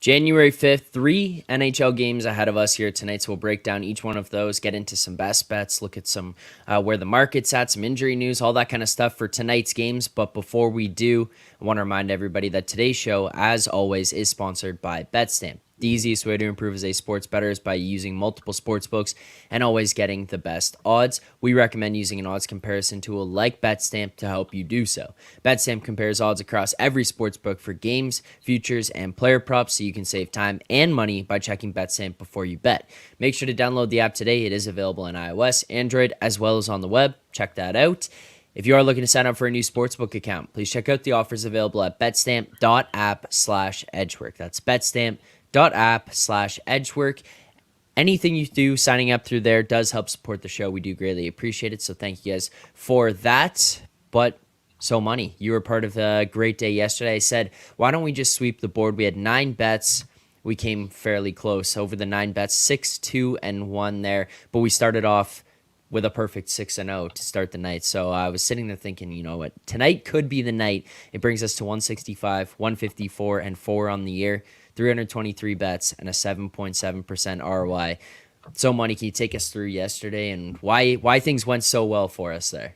January 5th, 3 NHL games ahead of us here tonight. So we'll break down each one of those, get into some best bets, look at some where the market's at, some injury news, all that kind of stuff for tonight's games. But before we do, I want to remind everybody that today's show, as always, is sponsored by BetStamp. The easiest way to improve as a sports bettor is by using multiple sports books and always getting the best odds. We recommend using an odds comparison tool like BetStamp to help you do so. BetStamp compares odds across every sports book for games, futures, and player props so you can save time and money by checking BetStamp before you bet. Make sure to download the app today. It is available on iOS, Android, as well as on the web. Check that out. If you are looking to sign up for a new sportsbook account, please check out the offers available at betstamp.app/edgework. That's betstamp.app/edgework. Anything you do signing up through there does help support the show. We do greatly appreciate it. So thank you guys for that. But so Money, you were part of a great day yesterday. I said, why don't we just sweep the board? We had 9 bets. We came fairly close over the 9 bets, 6, 2, and 1 there. But we started off with a perfect 6-0 to start the night. So I was sitting there thinking, you know what, tonight could be the night. It brings us to 165, 154, and 4 on the year, 323 bets, and a 7.7% ROI. So Money, can you take us through yesterday and why things went so well for us there?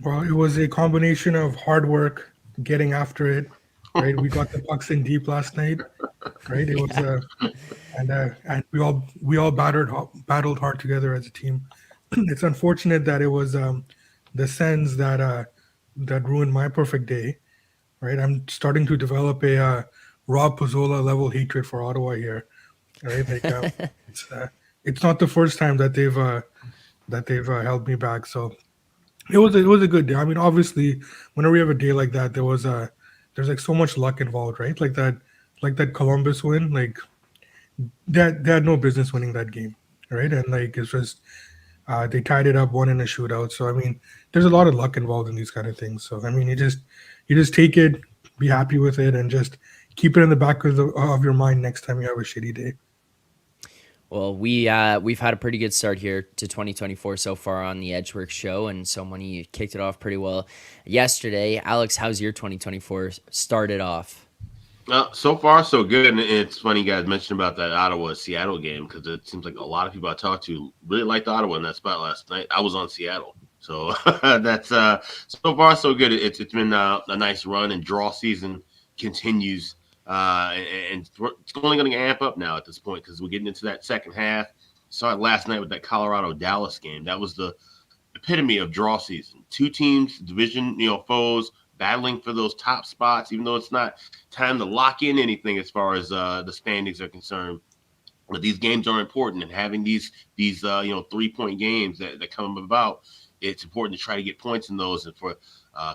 Well, it was a combination of hard work, getting after it, right? We got the pucks in deep last night, right? It was and we all battled hard together as a team. It's unfortunate that it was the Sens that ruined my perfect day, right? I'm starting to develop a Rob Pizzola level hatred for Ottawa here, right? Like it's not the first time that they've held me back. So it was a good day. I mean, obviously, whenever we have a day like that, there's like so much luck involved, right? Like that Columbus win, like they had no business winning that game, right? And like it's just they tied it up, one in a shootout. So I mean, there's a lot of luck involved in these kind of things. So I mean, you just take it, be happy with it, and just keep it in the back of your mind next time you have a shitty day. Well, we've had a pretty good start here to 2024 so far on the Edgework show, and so Money kicked it off pretty well yesterday. Alex, how's your 2024 started off? So far, so good. And it's funny you guys mentioned about that Ottawa-Seattle game because it seems like a lot of people I talked to really liked Ottawa in that spot last night. I was on Seattle. So that's so far, so good. It's been a nice run, and draw season continues. And it's only going to amp up now at this point because we're getting into that second half. Saw it last night with that Colorado-Dallas game. That was the epitome of draw season. 2 teams, division, foes battling for those top spots, even though it's not time to lock in anything as far as the standings are concerned. But these games are important, and having these 3-point games that come about, it's important to try to get points in those. And for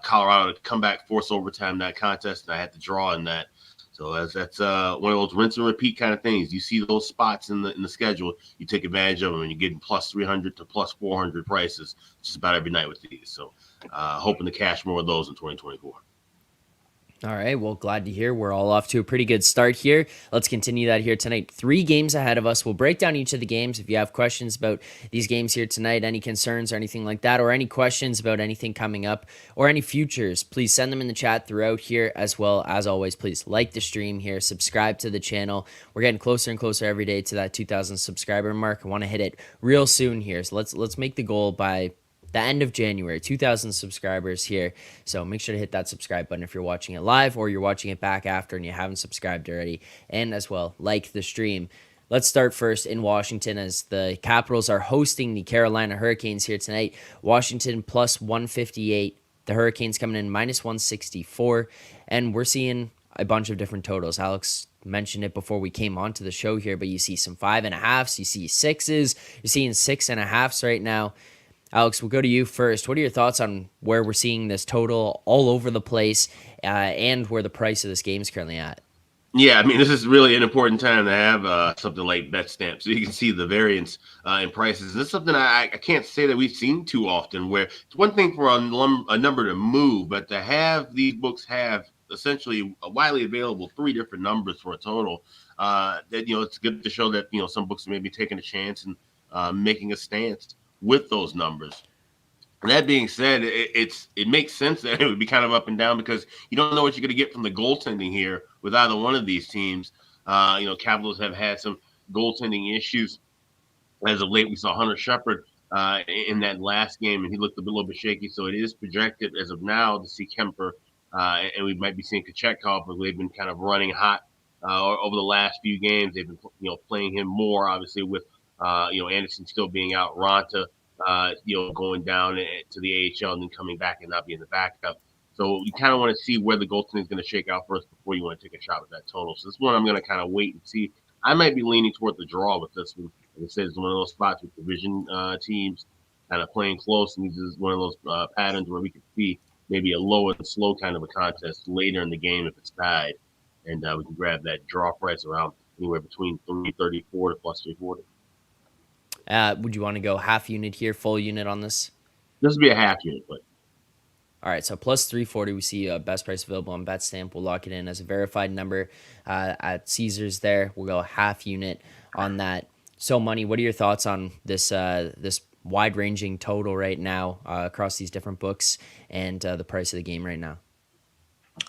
Colorado to come back, force overtime that contest, and I had to draw in that. So that's one of those rinse and repeat kind of things. You see those spots in the schedule, you take advantage of them, and you're getting plus 300 to plus 400 prices just about every night with these. So hoping to cash more of those in 2024. All right, well, glad to hear we're all off to a pretty good start here. Let's continue that here tonight. 3 games ahead of us. We'll break down each of the games. If you have questions about these games here tonight, any concerns or anything like that, or any questions about anything coming up or any futures, please send them in the chat throughout here as well. As always, please like the stream here, subscribe to the channel. We're getting closer and closer every day to that 2,000 subscriber mark. I want to hit it real soon here. So let's make the goal by the end of January, 2,000 subscribers here. So make sure to hit that subscribe button if you're watching it live or you're watching it back after and you haven't subscribed already. And as well, like the stream. Let's start first in Washington as the Capitals are hosting the Carolina Hurricanes here tonight. Washington plus 158. The Hurricanes coming in minus 164. And we're seeing a bunch of different totals. Alex mentioned it before we came onto the show here, but you see some 5.5s, you see 6s, you're seeing 6.5s right now. Alex, we'll go to you first. What are your thoughts on where we're seeing this total all over the place and where the price of this game is currently at? Yeah, I mean, this is really an important time to have something like BetStamp so you can see the variance in prices. This is something I can't say that we've seen too often, where it's one thing for a number to move, but to have these books have essentially widely available 3 different numbers for a total, that, it's good to show that, some books may be taking a chance and making a stance with those numbers. That being said, it makes sense that it would be kind of up and down because you don't know what you're going to get from the goaltending here with either one of these teams. Capitals have had some goaltending issues as of late. We saw Hunter Shepard in that last game, and he looked a little bit shaky. So it is projected as of now to see Kemper, and we might be seeing Kochetkov, but they've been kind of running hot over the last few games. They've been playing him more, obviously with Anderson still being out, Ronta going down to the AHL and then coming back and not being the backup. So you kind of want to see where the goaltending is going to shake out first before you want to take a shot at that total. So this one I'm going to kind of wait and see. I might be leaning toward the draw with this one. Like I said, it's one of those spots with division teams kind of playing close, and this is one of those patterns where we could see maybe a low and slow kind of a contest later in the game if it's tied, and we can grab that draw price around anywhere between 334 to plus 340. Would you want to go half unit here, full unit on this? This would be a half unit, but all right, so plus 340, we see best price available on BetStamp. We'll lock it in as a verified number at Caesars there. We'll go half unit on that. So, Money, what are your thoughts on this this wide-ranging total right now across these different books and the price of the game right now?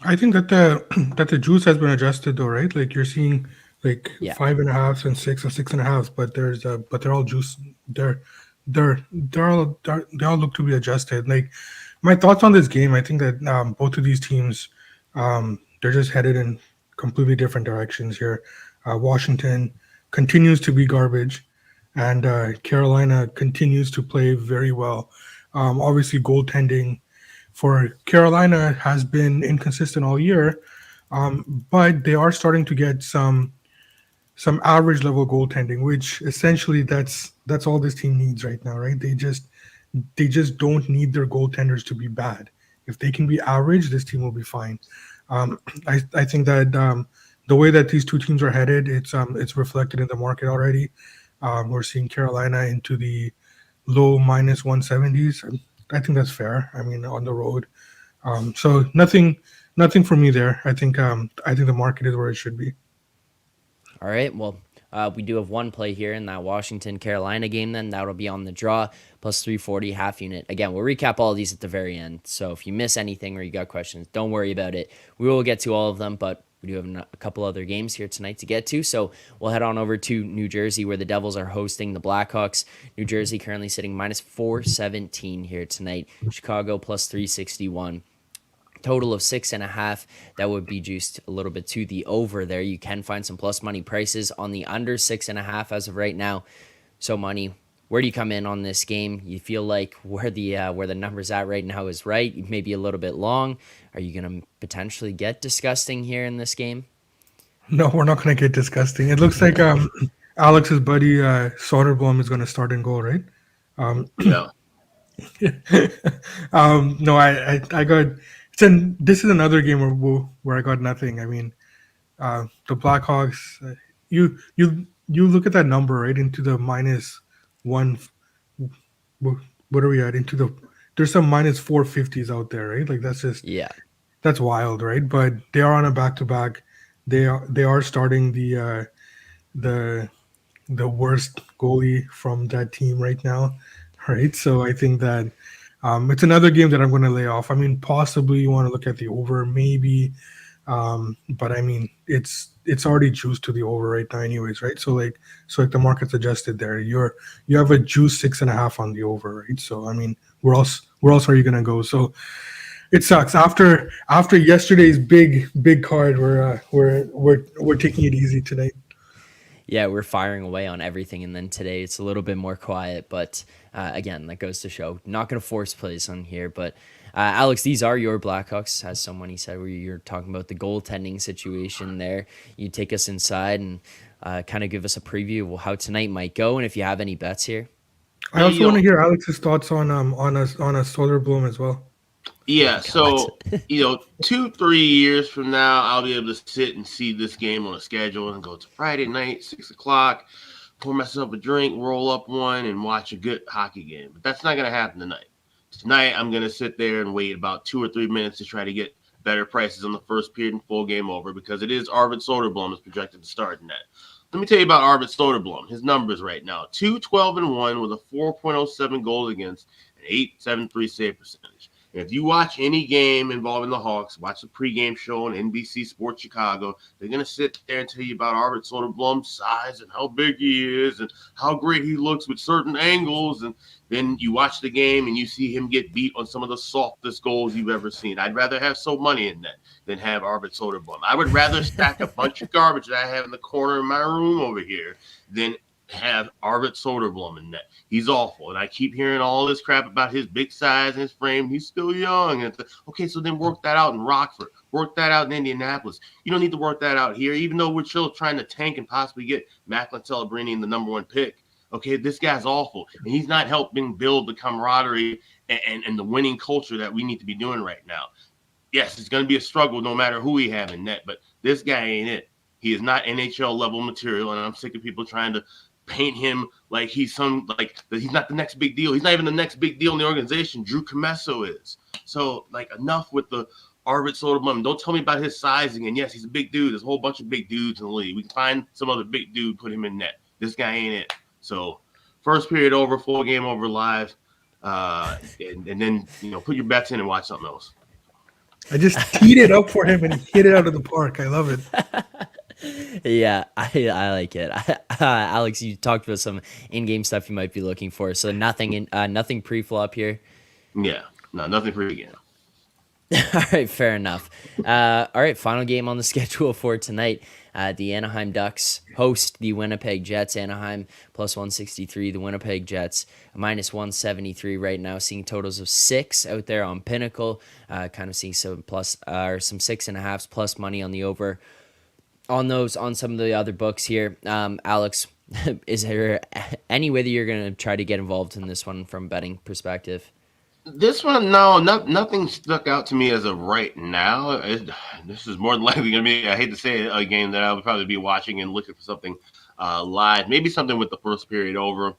I think that the juice has been adjusted though, right? Like you're seeing like 5.5 and 6 and 6.5, but they're all juice. They all look to be adjusted. Like my thoughts on this game, I think that both of these teams, they're just headed in completely different directions here. Washington continues to be garbage, and Carolina continues to play very well. Obviously, goaltending for Carolina has been inconsistent all year, but they are starting to get some average level goaltending, which essentially that's all this team needs right now, right? They just don't need their goaltenders to be bad. If they can be average, this team will be fine. I think that the way that these two teams are headed, it's reflected in the market already. We're seeing Carolina into the low minus 170s. I think that's fair. I mean, on the road. So nothing for me there. I think the market is where it should be. All right. Well, we do have one play here in that Washington-Carolina game then. That'll be on the draw, plus 340 half unit. Again, we'll recap all of these at the very end. So if you miss anything or you got questions, don't worry about it. We will get to all of them, but we do have a couple other games here tonight to get to. So we'll head on over to New Jersey where the Devils are hosting the Blackhawks. New Jersey currently sitting minus 417 here tonight. Chicago plus 361. Total of 6.5. That would be juiced a little bit to the over there. You can find some plus money prices on the under 6.5 as of right now. So, Money, where do you come in on this game? You feel like where the numbers at right now is right, maybe a little bit long. Are you going to potentially get disgusting here in this game? No, we're not going to get disgusting. It looks like Alex's buddy Soderblom is going to start and goal, right? Yeah. No, I got. This is another game where I got nothing. I mean, the Blackhawks. You look at that number right into the minus one. What are we at? There's some minus 450s out there, right? Like that's wild, right? But they are on a back to back. They are starting the worst goalie from that team right now, right? So I think that it's another game that I'm going to lay off. I mean, possibly you want to look at the over, maybe, but I mean, it's already juiced to the over right now, anyways, right? So the market's adjusted there. You have a juice 6.5 on the over, right? So I mean, where else are you going to go? So it sucks. After yesterday's big card, we're taking it easy tonight. Yeah, we're firing away on everything, and then today it's a little bit more quiet. But again, that goes to show not going to force plays on here. But Alex, these are your Blackhawks, as someone he said, where you're talking about the goaltending situation there. You take us inside and kind of give us a preview of how tonight might go, and if you have any bets here. I also want to hear Alex's thoughts on a Soderblom as well. Yeah, so 2-3 years from now, I'll be able to sit and see this game on a schedule and go to Friday night, 6:00, pour myself a drink, roll up one, and watch a good hockey game. But that's not going to happen tonight. Tonight, I'm going to sit there and wait about 2 or 3 minutes to try to get better prices on the first period and full game over because it is Arvid Soderblom is projected to start in that. Let me tell you about Arvid Soderblom. His numbers right now: 2-12-1 with a 4.07 goals against, an 8.73 save percentage. If you watch any game involving the Hawks, watch the pregame show on NBC Sports Chicago, they're going to sit there and tell you about Arvid Soderblom's size and how big he is and how great he looks with certain angles. And then you watch the game and you see him get beat on some of the softest goals you've ever seen. I'd rather have so money in that than have Arvid Soderblom. I would rather stack a bunch of garbage that I have in the corner of my room over here than have Arvid Soderblom in net. He's awful. And I keep hearing all this crap about his big size and his frame. He's still young. And okay, so then work that out in Rockford. Work that out in Indianapolis. You don't need to work that out here, even though we're still trying to tank and possibly get Macklin Celebrini in the number 1 pick. Okay, this guy's awful. And he's not helping build the camaraderie and the winning culture that we need to be doing right now. Yes, it's going to be a struggle no matter who we have in net, but this guy ain't it. He is not NHL level material, and I'm sick of people trying to paint him like he's he's not the next big deal. He's not even the next big deal in the organization. Drew Comesso is. So enough with the Arvid Soderblom. Don't tell me about his sizing. And yes, he's a big dude. There's a whole bunch of big dudes in the league. We can find some other big dude, put him in net. This guy ain't it. So first period over, full game over live, and then put your bets in and watch something else. I just teed it up for him and he hit it out of the park. I love it. Yeah, I like it. Alex, you talked about some in-game stuff you might be looking for. So nothing pre-flop here. Yeah, no, nothing pre-game. All right, fair enough. All right, final game on the schedule for tonight. The Anaheim Ducks host the Winnipeg Jets. Anaheim plus 163. The Winnipeg Jets minus 173 right now. Seeing totals of 6 out there on Pinnacle. Kind of seeing some 6.5s plus money on the over. On some of the other books here, Alex, is there any way that you're going to try to get involved in this one from a betting perspective? This one, no, nothing stuck out to me as of right now. This is more than likely going to be, I hate to say it, a game that I would probably be watching and looking for something live. Maybe something with the first period over.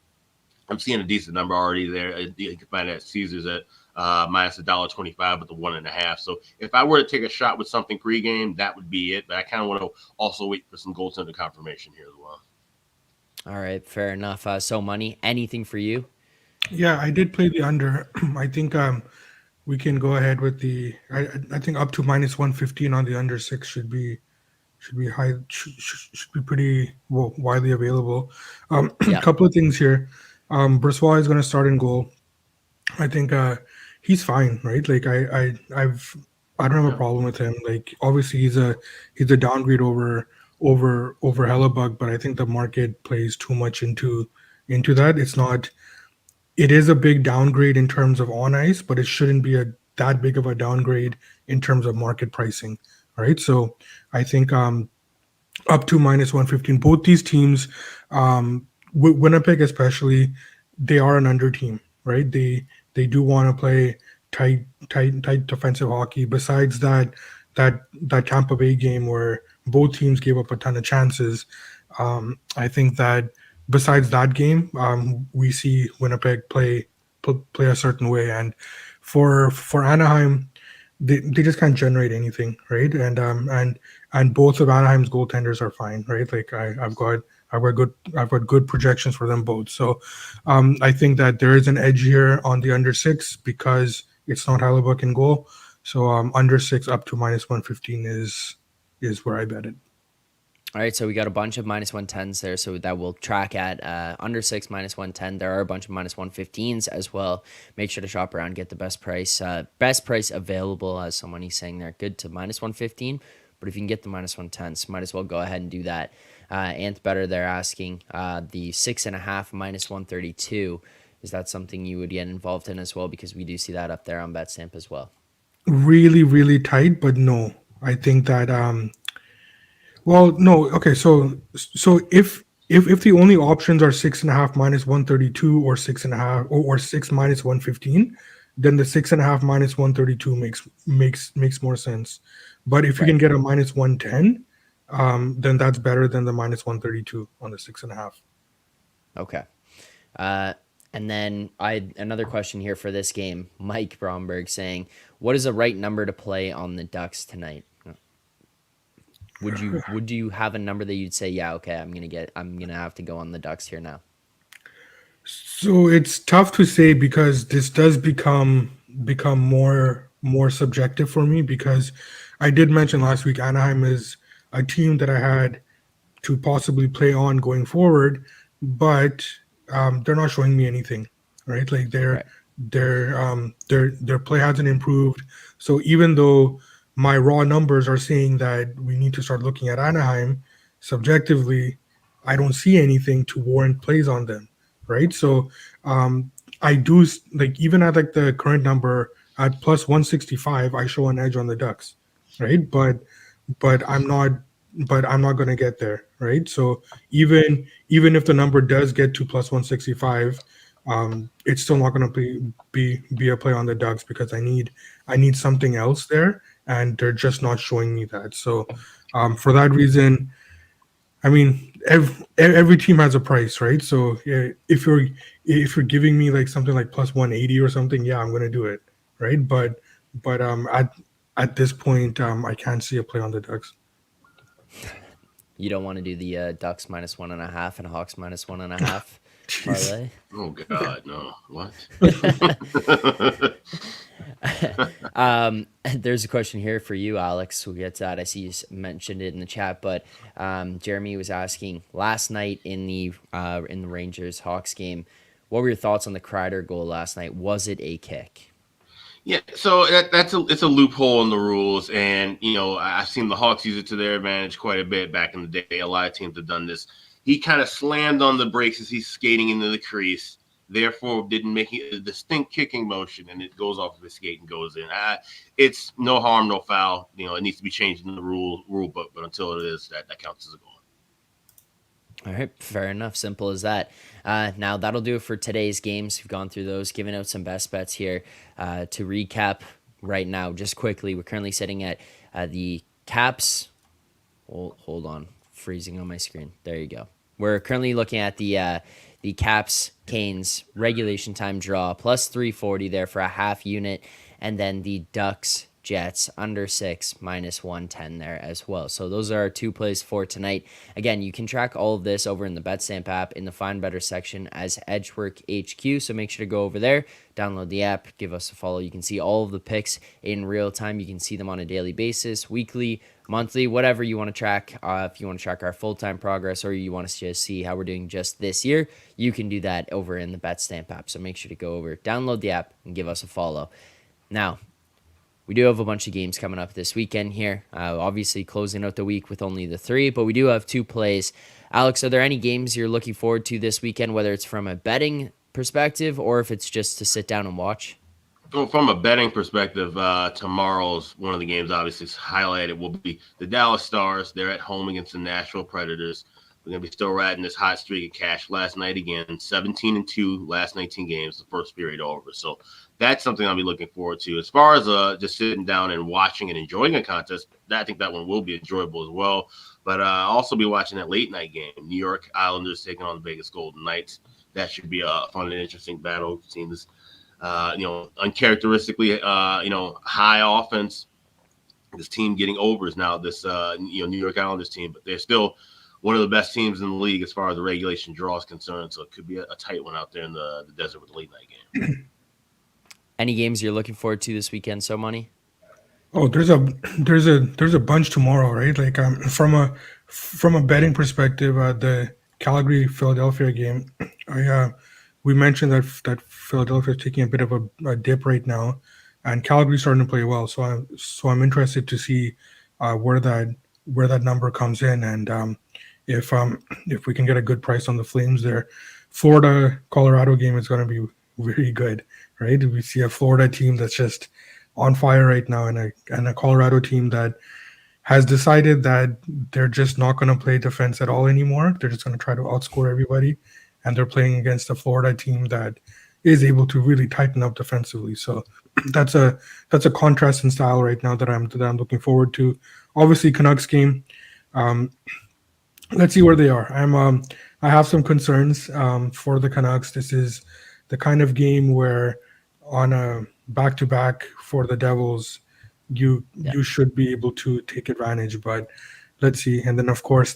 I'm seeing a decent number already there. You can find it at Caesars at minus $1.25 with the 1.5. So if I were to take a shot with something pregame, that would be it. But I kind of want to also wait for some goaltender confirmation here as well. All right, fair enough. So money, anything for you? Yeah, I did play the under. I think we can go ahead with I think up to minus 115 on the under 6 should be high, should be pretty widely available. A couple of things here. Brossoit is going to start in goal. I think he's fine, right? Like I don't have a problem with him. Like obviously he's a downgrade over Hellebuck, but I think the market plays too much into that. It's not. It is a big downgrade in terms of on ice, but it shouldn't be that big of a downgrade in terms of market pricing. All right, so I think up to minus 115. Both these teams, Winnipeg especially, they are an under team, right? They do want to play tight defensive hockey. Besides that Tampa Bay game where both teams gave up a ton of chances, I think that besides that game, we see Winnipeg play a certain way, and for Anaheim, they just can't generate anything, right? And both of Anaheim's goaltenders are fine, right? Like I've got good projections for them both. So I think that there is an edge here on the under 6 because it's not Hellebuck in goal. So under 6 up to minus 115 is where I bet it. All right, so we got a bunch of minus 110s there, so that will track at under 6 minus 110. There are a bunch of minus 115s as well. Make sure to shop around, get the best price available, as someone is saying there. Good to minus 115, but if you can get the minus 110s, might as well go aheant and do that. Ant Better, they're asking the 6.5 minus 132. Is that something you would get involved in as well? Because we do see that up there on BetStamp as well. Really, really tight, but no. I think that well, no. Okay, so if the only options are 6.5 minus 132 or 6.5 or 6 minus 115, then the 6.5 minus 132 makes more sense. But if you can get a minus 110, then that's better than the minus 132 on the 6.5. Okay. And then another question here for this game. Mike Bromberg saying, what is the right number to play on the Ducks tonight? Would you have a number that you'd say, yeah, okay, I'm gonna have to go on the Ducks here now? So it's tough to say because this does become become more subjective for me because I did mention last week Anaheim is a team that I had to possibly play on going forward, but they're not showing me anything, right? Like Right. their play hasn't improved. So even though my raw numbers are saying that we need to start looking at Anaheim, subjectively, I don't see anything to warrant plays on them, right? So um, I do like even at like the current number at plus 165, I show an edge on the Ducks, right? But I'm not going to get there, right? So even if the number does get to plus 165, it's still not going to be a play on the Ducks because I need something else there, and they're just not showing me that. So for that reason, I mean, every team has a price, right? So yeah, if you're giving me like something like plus 180 or something, yeah, I'm going to do it, right? But at this point, I can't see a play on the Ducks. You don't want to do the Ducks -1.5 and Hawks -1.5 Jeez. parlay. Oh God, no! What? There's a question here for you, Alex. We'll get to that. I see you mentioned it in the chat, but Jeremy was asking last night in the Rangers Hawks game, what were your thoughts on the Kreider goal last night? Was it a kick? Yeah, so it's a loophole in the rules, and I've seen the Hawks use it to their advantage quite a bit back in the day. A lot of teams have done this. He kind of slammed on the brakes as he's skating into the crease, therefore didn't make a distinct kicking motion, and it goes off of his skate and goes in. It's no harm, no foul. It needs to be changed in the rule book, but until it is, that counts as a goal. All right, fair enough. Simple as that. Now, that'll do it for today's games. We've gone through those, giving out some best bets here. To recap right now, just quickly, we're currently sitting at the Caps. Hold on, freezing on my screen. There you go. We're currently looking at the Caps Canes regulation time draw plus 340 there for a half unit, and then the Ducks Jets under 6 -110 there as well. So those are our two plays for tonight. Again, you can track all of this over in the BetStamp app in the Find Better section as Edgework HQ. So make sure to go over there, download the app, give us a follow. You can see all of the picks in real time. You can see them on a daily basis, weekly, monthly, whatever you want to track. If you want to track our full-time progress or you want to just see how we're doing just this year, you can do that over in the BetStamp app. So make sure to go over, download the app, and give us a follow. Now, we do have a bunch of games coming up this weekend here. Obviously, closing out the week with only the 3, but we do have 2 plays. Alex, are there any games you're looking forward to this weekend, whether it's from a betting perspective or if it's just to sit down and watch? Well, from a betting perspective, tomorrow's one of the games obviously highlighted will be the Dallas Stars. They're at home against the Nashville Predators. We're going to be still riding this hot streak of cash last night again, 17-2 last 19 games, the first period over. So that's something I'll be looking forward to. As far as just sitting down and watching and enjoying a contest, I think that one will be enjoyable as well. But I'll also be watching that late night game, New York Islanders taking on the Vegas Golden Knights. That should be a fun and interesting battle. Seeing this, uncharacteristically, high offense. This team getting overs now. This, New York Islanders team, but they're still one of the best teams in the league as far as the regulation draw is concerned. So it could be a tight one out there in the desert with the late night game. Any games you're looking forward to this weekend, So Money? Oh, there's a bunch tomorrow, right? Like from a betting perspective, the Calgary Philadelphia game, we mentioned that Philadelphia is taking a bit of a dip right now, and Calgary's starting to play well. So I'm interested to see where that number comes in, and if we can get a good price on the Flames there. Florida Colorado game is going to be very good, right? We see a Florida team that's just on fire right now, and a Colorado team that has decided that they're just not going to play defense at all anymore. They're just going to try to outscore everybody, and they're playing against a Florida team that is able to really tighten up defensively. So that's a contrast in style right now that I'm looking forward to. Obviously, Canucks game. Let's see where they are. I have some concerns for the Canucks. This is the kind of game where on a back-to-back for the Devils, you should be able to take advantage. But let's see. And then of course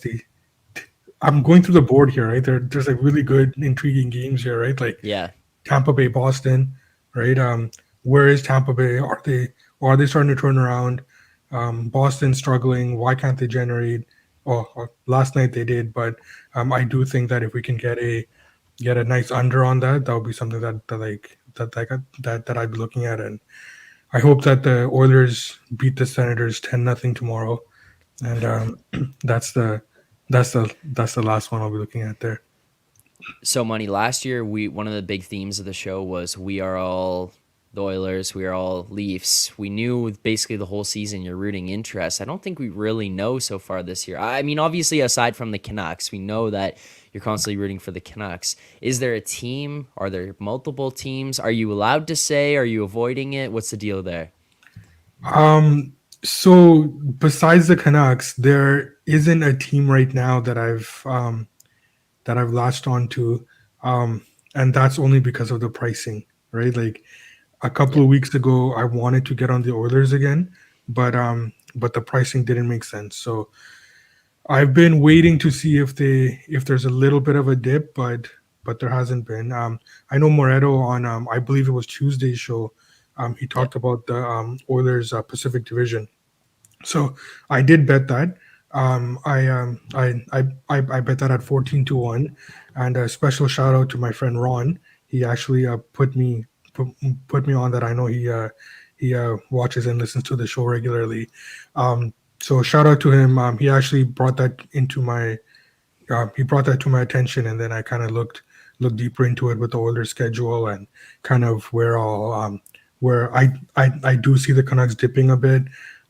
I'm going through the board here, right? There's like really good, intriguing games here, right? Like Yeah. Tampa Bay, Boston, right? where is Tampa Bay? Are they starting to turn around? Boston struggling. Why can't they generate? Last night they did, but I do think that if we can get a nice under on that, that would be something that I'd be looking at, and I hope that the Oilers beat the Senators 10-0 tomorrow, and that's the last one I'll be looking at there. So Money, last year one of the big themes of the show was we are all the Oilers, we are all Leafs. We knew basically the whole season you're rooting interest. I don't think we really know so far this year. I mean, obviously aside from the Canucks, we know that you're constantly rooting for the Canucks. Is there a team? Are there multiple teams? Are you allowed to say? Are you avoiding it? What's the deal there? So besides the Canucks, there isn't a team right now that I've latched on to, and that's only because of the pricing, right? Like a couple Yeah, of weeks ago, I wanted to get on the Oilers again, but the pricing didn't make sense. So I've been waiting to see if there's a little bit of a dip, but there hasn't been. I know Moretto on I believe it was Tuesday's show. He yeah. talked about the Oilers Pacific Division. So I did bet that. I bet that at 14-1, and a special shout out to my friend Ron. He actually put me on that. I know he watches and listens to the show regularly. So shout out to him. He actually brought that into my he brought that to my attention, and then I kind of looked deeper into it with the older schedule and kind of where I do see the Canucks dipping a bit.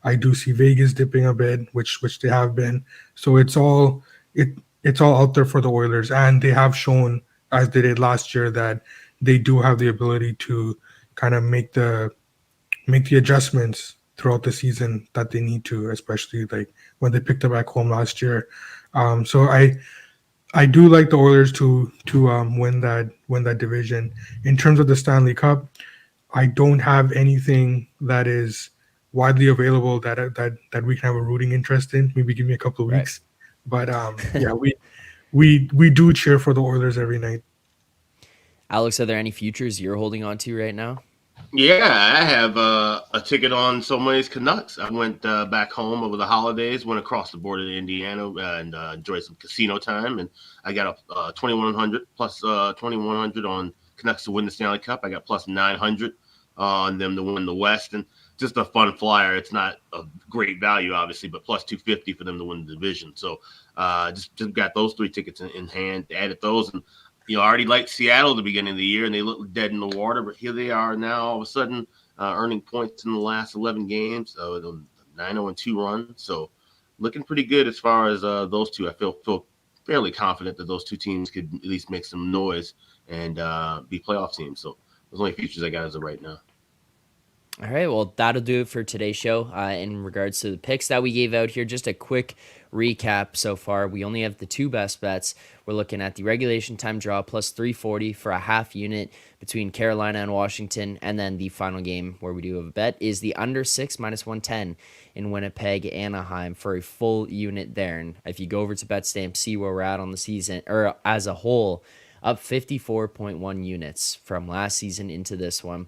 I do see Vegas dipping a bit, which they have been. So it's all out there for the Oilers, and they have shown, as they did last year, that they do have the ability to kind of make the adjustments throughout the season that they need to, especially like when they picked up back home last year. So I do like the Oilers to win that division. In terms of the Stanley Cup, I don't have anything that is widely available that we can have a rooting interest in. Maybe give me a couple of Right. weeks, but yeah, we do cheer for the Oilers every night. Alex, are there any futures you're holding on to right now? Yeah, I have a ticket on so many's Canucks. I went back home over the holidays, went across the border to Indiana and enjoyed some casino time. And I got a 2,100 plus 2,100 on Canucks to win the Stanley Cup. I got plus 900 on them to win the West. And just a fun flyer. It's not a great value, obviously, but plus 250 for them to win the division. So just got those three tickets in hand, added those. And I already liked Seattle at the beginning of the year, and they looked dead in the water. But here they are now, all of a sudden, earning points in the last 11 games, the 9-0-2 run. So looking pretty good as far as those two. I feel fairly confident that those two teams could at least make some noise and be playoff teams. So those are only futures I got as of right now. All right, well, that'll do it for today's show. In regards to the picks that we gave out here, just a quick recap so far. We only have the two best bets. We're looking at the regulation time draw plus 340 for a half unit between Carolina and Washington. And then the final game where we do have a bet is the under 6 minus 110 in Winnipeg, Anaheim for a full unit there. And if you go over to BetStamp, see where we're at on the season or as a whole, up 54.1 units from last season into this one.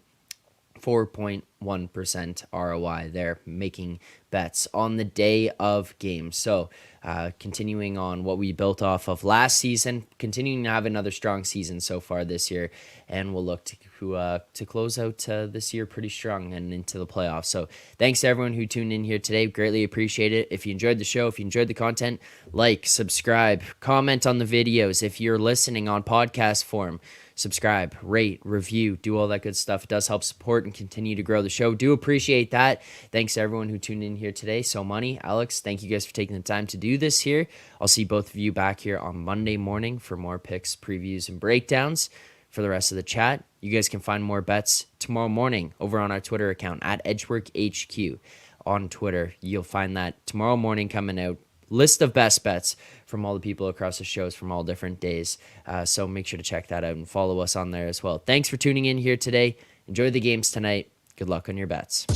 4.1% ROI there, making bets on the day of games. So continuing on what we built off of last season, continuing to have another strong season so far this year, and we'll look to close out this year pretty strong and into the playoffs. So thanks to everyone who tuned in here today. Greatly appreciate it. If you enjoyed the show, if you enjoyed the content, like, subscribe, comment on the videos. If you're listening on podcast form, subscribe, rate, review, do all that good stuff. It does help support and continue to grow the show. Do appreciate that. Thanks to everyone who tuned in here today. So Money, Alex, thank you guys for taking the time to do this here. I'll see both of you back here on Monday morning for more picks, previews, and breakdowns. For the rest of the chat, you guys can find more bets tomorrow morning over on our Twitter account at EdgeworkHQ on Twitter. You'll find that tomorrow morning coming out. List of best bets from all the people across the shows from all different days. So make sure to check that out and follow us on there as well. Thanks for tuning in here today. Enjoy the games tonight. Good luck on your bets.